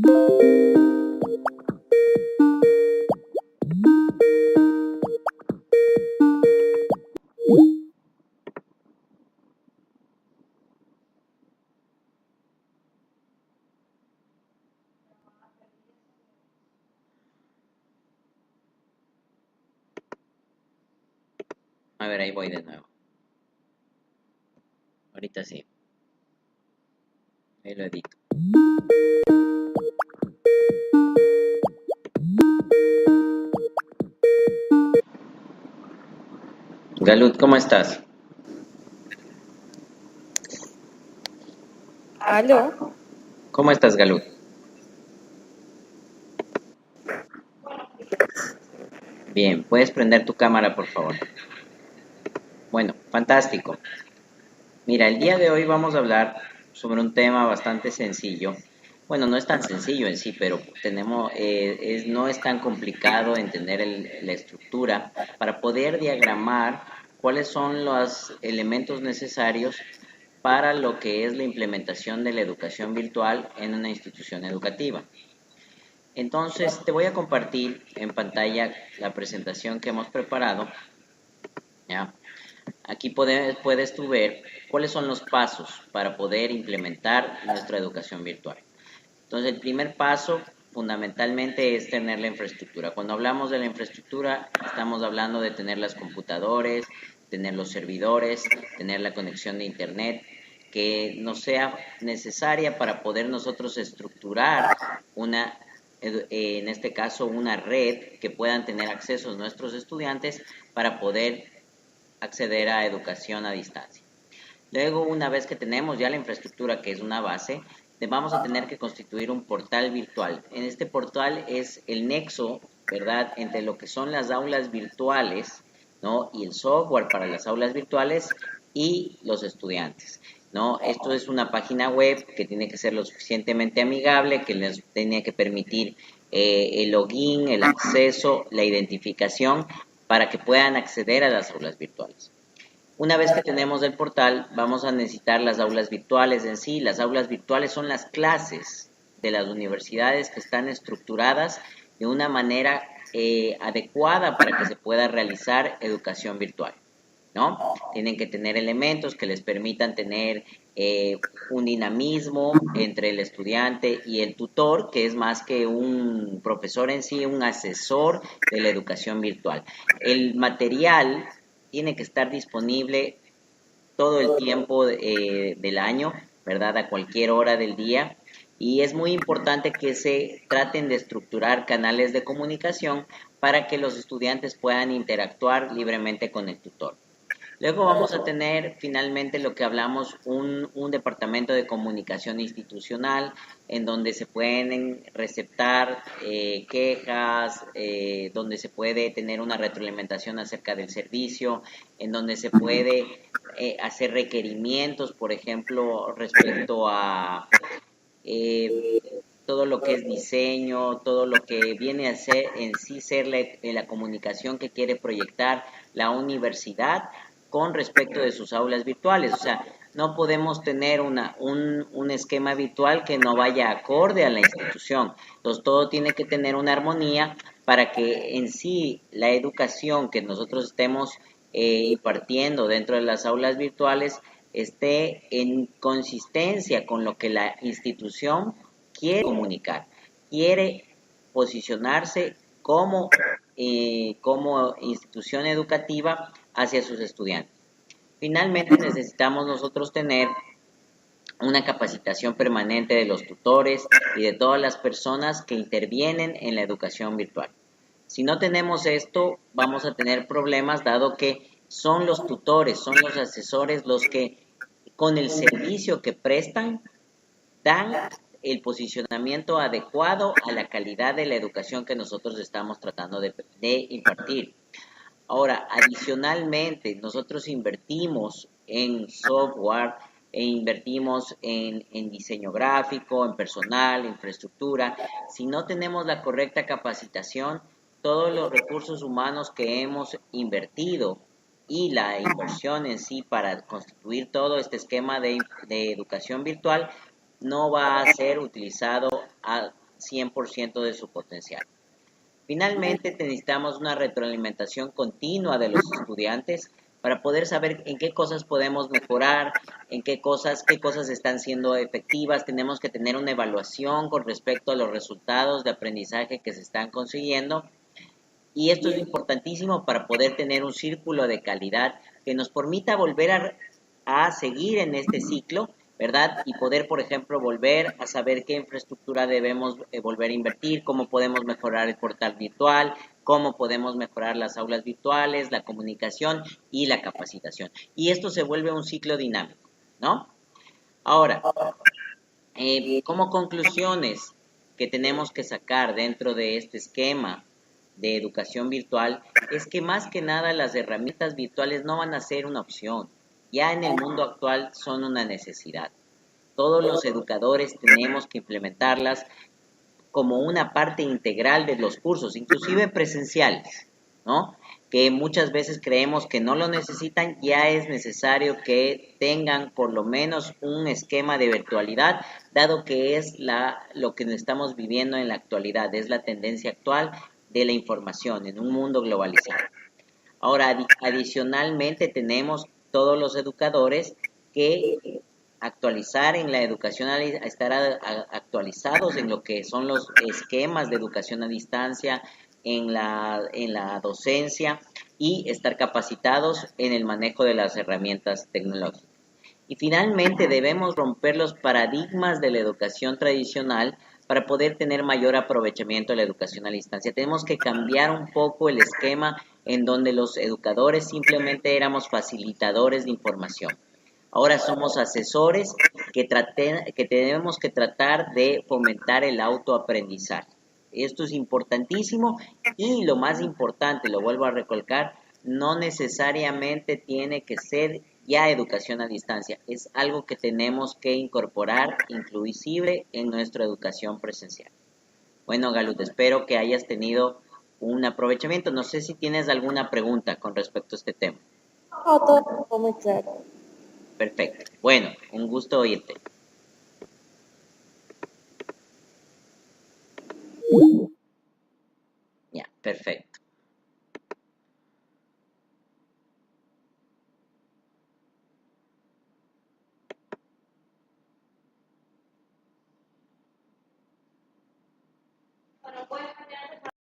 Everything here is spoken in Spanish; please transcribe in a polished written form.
A ver, ahí voy de nuevo. Ahorita sí. Ahí lo edito. Galut, ¿cómo estás? ¿Aló? ¿Cómo estás, Galut? Bien, ¿puedes prender tu cámara, por favor? Bueno, fantástico. Mira, el día de hoy vamos a hablar sobre un tema bastante sencillo. Bueno, no es tan sencillo en sí, pero no es tan complicado entender la estructura para poder diagramar cuáles son los elementos necesarios para lo que es la implementación de la educación virtual en una institución educativa. Entonces, te voy a compartir en pantalla la presentación que hemos preparado, ¿ya? Aquí puedes tú ver cuáles son los pasos para poder implementar nuestra educación virtual. Entonces, el primer paso fundamentalmente es tener la infraestructura. Cuando hablamos de la infraestructura, estamos hablando de tener los computadores, tener los servidores, tener la conexión de internet, que nos sea necesaria para poder nosotros estructurar en este caso, una red que puedan tener acceso nuestros estudiantes para poder acceder a educación a distancia. Luego, una vez que tenemos ya la infraestructura, que es una base, vamos a tener que constituir un portal virtual. En este portal es el nexo, ¿verdad?, entre lo que son las aulas virtuales, ¿no?, y el software para las aulas virtuales y los estudiantes, ¿no? Esto es una página web que tiene que ser lo suficientemente amigable, que les tiene que permitir el login, el acceso, la identificación, para que puedan acceder a las aulas virtuales. Una vez que tenemos el portal, vamos a necesitar las aulas virtuales en sí. Las aulas virtuales son las clases de las universidades que están estructuradas de una manera adecuada para que se pueda realizar educación virtual, ¿no? Tienen que tener elementos que les permitan tener un dinamismo entre el estudiante y el tutor, que es más que un profesor en sí, un asesor de la educación virtual. El material tiene que estar disponible todo el tiempo del año, ¿verdad? A cualquier hora del día. Y es muy importante que se traten de estructurar canales de comunicación para que los estudiantes puedan interactuar libremente con el tutor. Luego vamos a tener finalmente lo que hablamos, un departamento de comunicación institucional en donde se pueden receptar quejas, donde se puede tener una retroalimentación acerca del servicio, en donde se puede hacer requerimientos, por ejemplo, respecto a eh, todo lo que es diseño, todo lo que viene a ser en sí ser la comunicación que quiere proyectar la universidad con respecto de sus aulas virtuales. O sea, no podemos tener un esquema virtual que no vaya acorde a la institución. Entonces, todo tiene que tener una armonía para que en sí la educación que nosotros estemos impartiendo dentro de las aulas virtuales esté en consistencia con lo que la institución quiere comunicar, quiere posicionarse como institución educativa hacia sus estudiantes. Finalmente, necesitamos nosotros tener una capacitación permanente de los tutores y de todas las personas que intervienen en la educación virtual. Si no tenemos esto, vamos a tener problemas, dado que son los tutores, son los asesores los que con el servicio que prestan dan el posicionamiento adecuado a la calidad de la educación que nosotros estamos tratando de impartir. Ahora, adicionalmente, nosotros invertimos en software e invertimos en diseño gráfico, en personal, infraestructura. Si no tenemos la correcta capacitación, todos los recursos humanos que hemos invertido y la inversión en sí para constituir todo este esquema de educación virtual no va a ser utilizado 100% de su potencial. Finalmente, necesitamos una retroalimentación continua de los estudiantes para poder saber en qué cosas podemos mejorar, en qué cosas están siendo efectivas. Tenemos que tener una evaluación con respecto a los resultados de aprendizaje que se están consiguiendo. Y esto es importantísimo para poder tener un círculo de calidad que nos permita volver a seguir en este ciclo, ¿verdad? Y poder, por ejemplo, volver a saber qué infraestructura debemos volver a invertir, cómo podemos mejorar el portal virtual, cómo podemos mejorar las aulas virtuales, la comunicación y la capacitación. Y esto se vuelve un ciclo dinámico, ¿no? Ahora, como conclusiones que tenemos que sacar dentro de este esquema de educación virtual es que más que nada las herramientas virtuales no van a ser una opción, ya en el mundo actual son una necesidad. Todos los educadores tenemos que implementarlas como una parte integral de los cursos, inclusive presenciales, ¿no? Que muchas veces creemos que no lo necesitan, ya es necesario que tengan por lo menos un esquema de virtualidad, dado que es lo que estamos viviendo en la actualidad, es la tendencia actual de la información en un mundo globalizado. Ahora, adicionalmente tenemos todos los educadores que actualizar en la educación, estar actualizados en lo que son los esquemas de educación a distancia, en la docencia y estar capacitados en el manejo de las herramientas tecnológicas. Y finalmente debemos romper los paradigmas de la educación tradicional para poder tener mayor aprovechamiento de la educación a distancia. Tenemos que cambiar un poco el esquema en donde los educadores simplemente éramos facilitadores de información. Ahora somos asesores que tenemos que tratar de fomentar el autoaprendizaje. Esto es importantísimo y lo más importante, lo vuelvo a recalcar, no necesariamente tiene que ser ya educación a distancia. Es algo que tenemos que incorporar inclusive en nuestra educación presencial. Bueno, Galut, espero que hayas tenido un aprovechamiento. No sé si tienes alguna pregunta con respecto a este tema. No, todo muy claro. Perfecto. Bueno, un gusto oírte.